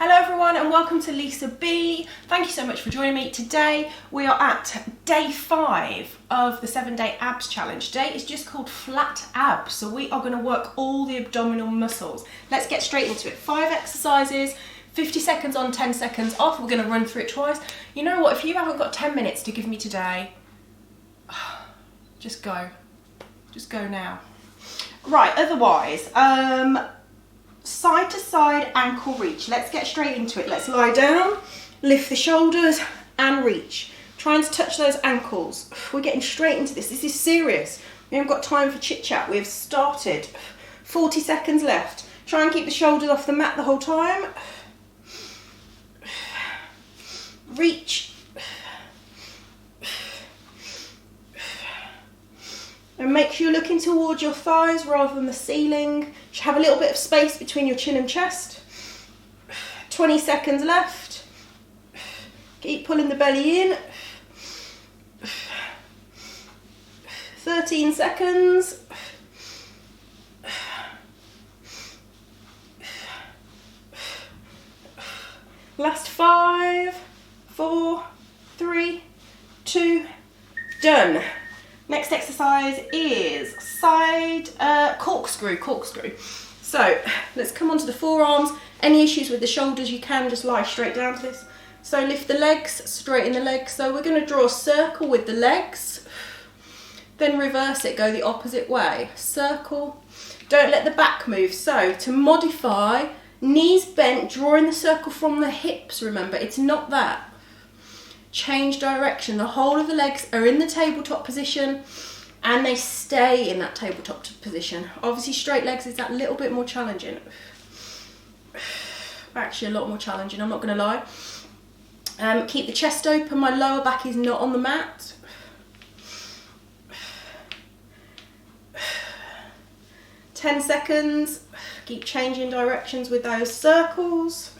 Hello everyone and welcome to Lisa B. Thank you so much for joining me. Today we are at day 5 of the 7-day abs challenge. Today is just called flat abs, so we are going to work all the abdominal muscles. Let's get straight into it. 5 exercises, 50 seconds on, 10 seconds off. We're going to run through it twice. You know what, if you haven't got 10 minutes to give me today, just go. Just go now. Right, otherwise, side to side ankle reach. Let's get straight into it. Let's lie down, lift the shoulders and reach. Trying to touch those ankles. We're getting straight into this. This is serious. We haven't got time for chit chat. We have started. 40 seconds left. Try and keep the shoulders off the mat the whole time. Reach. And make sure you're looking towards your thighs rather than the ceiling. Just have a little bit of space between your chin and chest. 20 seconds left. Keep pulling the belly in. 13 seconds. Last 5, 4, 3, 2, done. Next exercise is side corkscrew. So let's come onto the forearms. Any issues with the shoulders, you can just lie straight down to this. So lift the legs, straighten the legs. So we're going to draw a circle with the legs, then reverse it, go the opposite way. Circle. Don't let the back move. So to modify, knees bent, drawing the circle from the hips, remember, it's not that. Change direction. The whole of the legs are in the tabletop position and they stay in that tabletop position. Obviously straight legs is that little bit more challenging. Actually a lot more challenging, I'm not going to lie. Keep the chest open. My lower back is not on the mat. Ten seconds. Keep changing directions with those circles.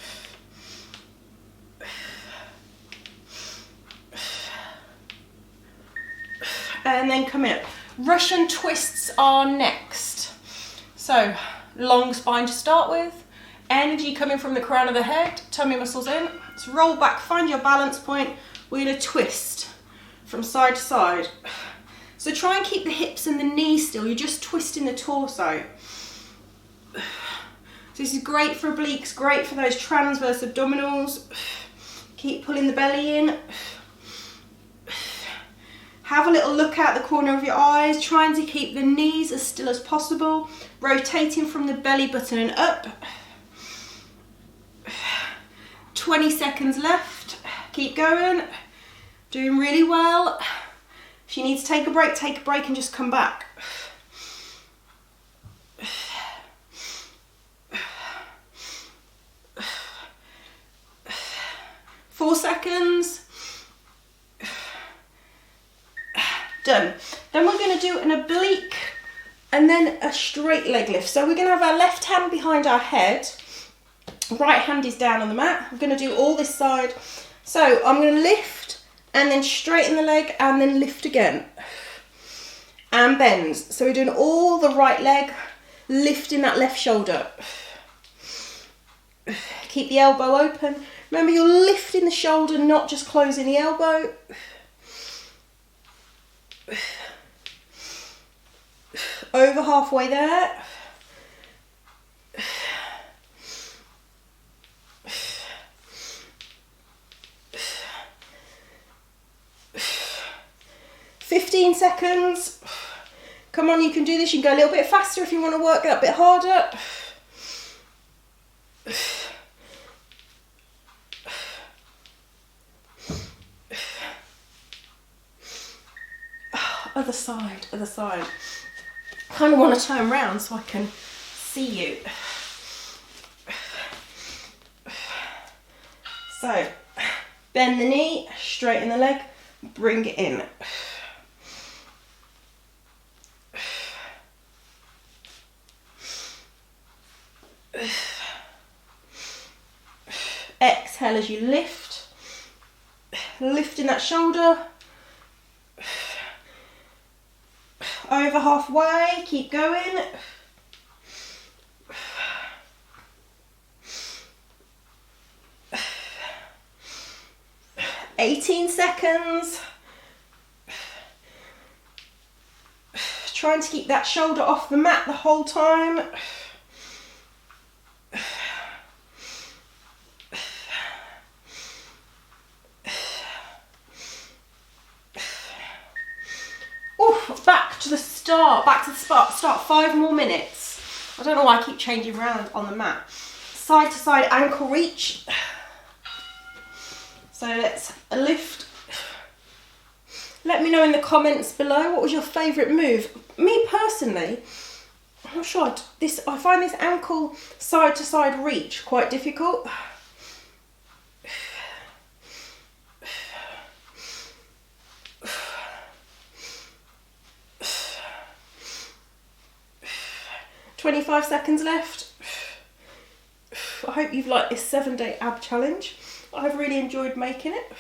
And then come in. Russian twists are next. So, long spine to start with. Energy coming from the crown of the head, tummy muscles in. Let's roll back, find your balance point. We're going to twist from side to side. So try and keep the hips and the knees still. You're just twisting the torso. So this is great for obliques, great for those transverse abdominals. Keep pulling the belly in. Have a little look out the corner of your eyes, trying to keep the knees as still as possible, rotating from the belly button and up. 20 seconds left, keep going, doing really well. If you need to take a break and just come back. 4 seconds. Done. Then we're going to do an oblique and then a straight leg lift. So we're going to have our left hand behind our head, right hand is down on the mat. I'm going to do all this side. So I'm going to lift and then straighten the leg and then lift again and bend. So we're doing all the right leg, lifting that left shoulder. Keep the elbow open. Remember, you're lifting the shoulder, not just closing the elbow. Over halfway there. "15 seconds. Come on, you can do this. You can go a little bit faster if you want to work that bit harder. Other side, other side. Kind of want to turn around so I can see you. So, bend the knee, straighten the leg, bring it in. Exhale as you lift, lifting that shoulder. Over halfway, keep going. 18 seconds. Trying to keep that shoulder off the mat the whole time. Oof, back to the start, start 5 more minutes. I don't know why I keep changing around on the mat. Side to side ankle reach. So let's lift. Let me know in the comments below, what was your favourite move? Me personally, I'm not sure, I find this ankle side to side reach quite difficult. "25 seconds left. I hope you've liked this 7-day ab challenge. I've really enjoyed making it.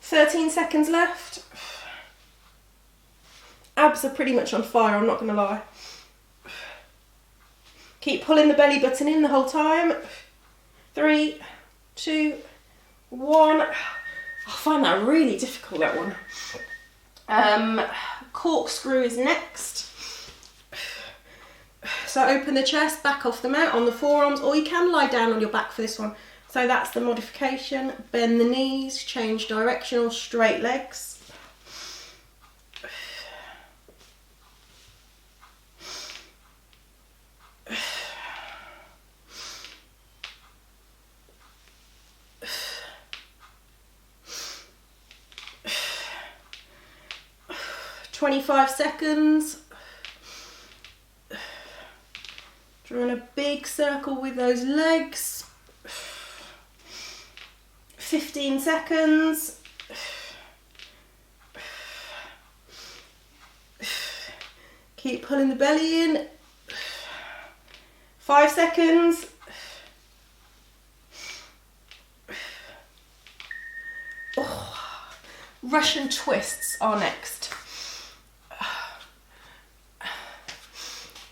13 seconds left. Abs are pretty much on fire, I'm not going to lie. Keep pulling the belly button in the whole time. 3, 2, 1. I find that really difficult, that one. Corkscrew is next. So open the chest, back off the mat on the forearms, or you can lie down on your back for this one. So that's the modification. Bend the knees, change direction, or straight legs. "25 seconds. Drawing a big circle with those legs. 15 seconds. Keep pulling the belly in. 5 seconds. Oh, Russian twists are next.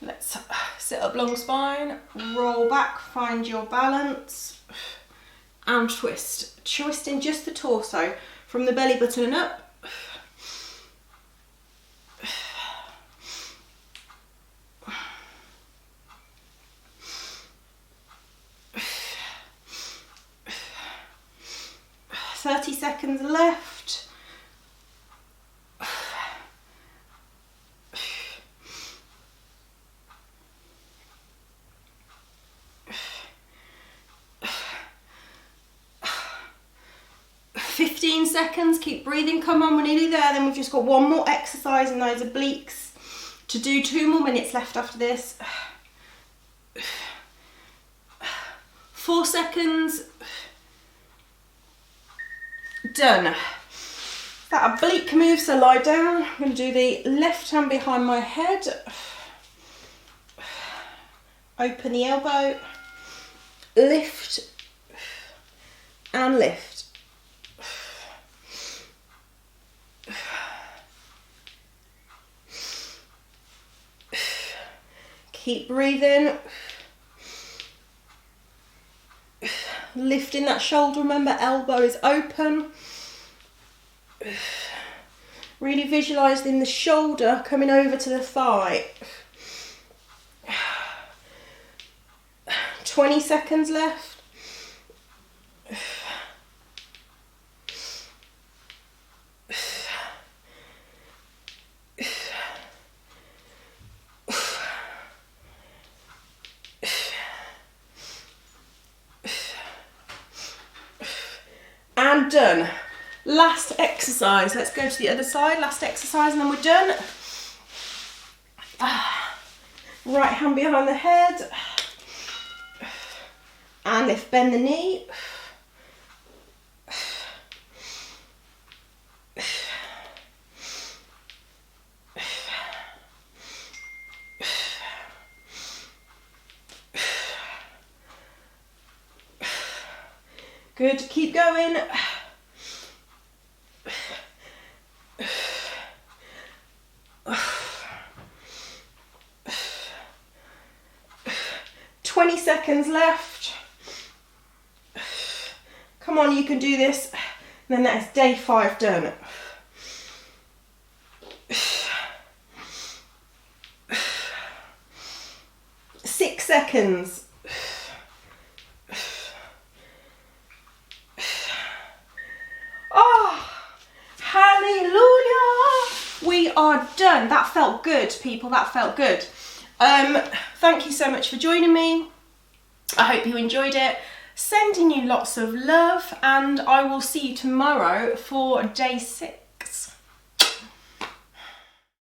Let's sit up long spine, roll back, find your balance, and twist. Twisting just the torso from the belly button and up. "30 seconds left. Seconds, keep breathing, come on, we're nearly there. Then we've just got one more exercise in those obliques to do. 2 more minutes left after this. 4 seconds. Done. That oblique move, so lie down. I'm going to do the left hand behind my head. Open the elbow. Lift and lift. Keep breathing. Lifting that shoulder, remember elbow is open. Really visualising the shoulder coming over to the thigh. 20 seconds left. And done. Last exercise. Let's go to the other side. Last exercise and then we're done. Right hand behind the head. And lift, bend the knee. Good, keep going. "20 seconds left. Come on, you can do this. And then that's day 5 done. 6 seconds. Oh, hallelujah. We are done. That felt good, people. That felt good. Thank you so much for joining me. I hope you enjoyed it. Sending you lots of love, and I will see you tomorrow for day 6.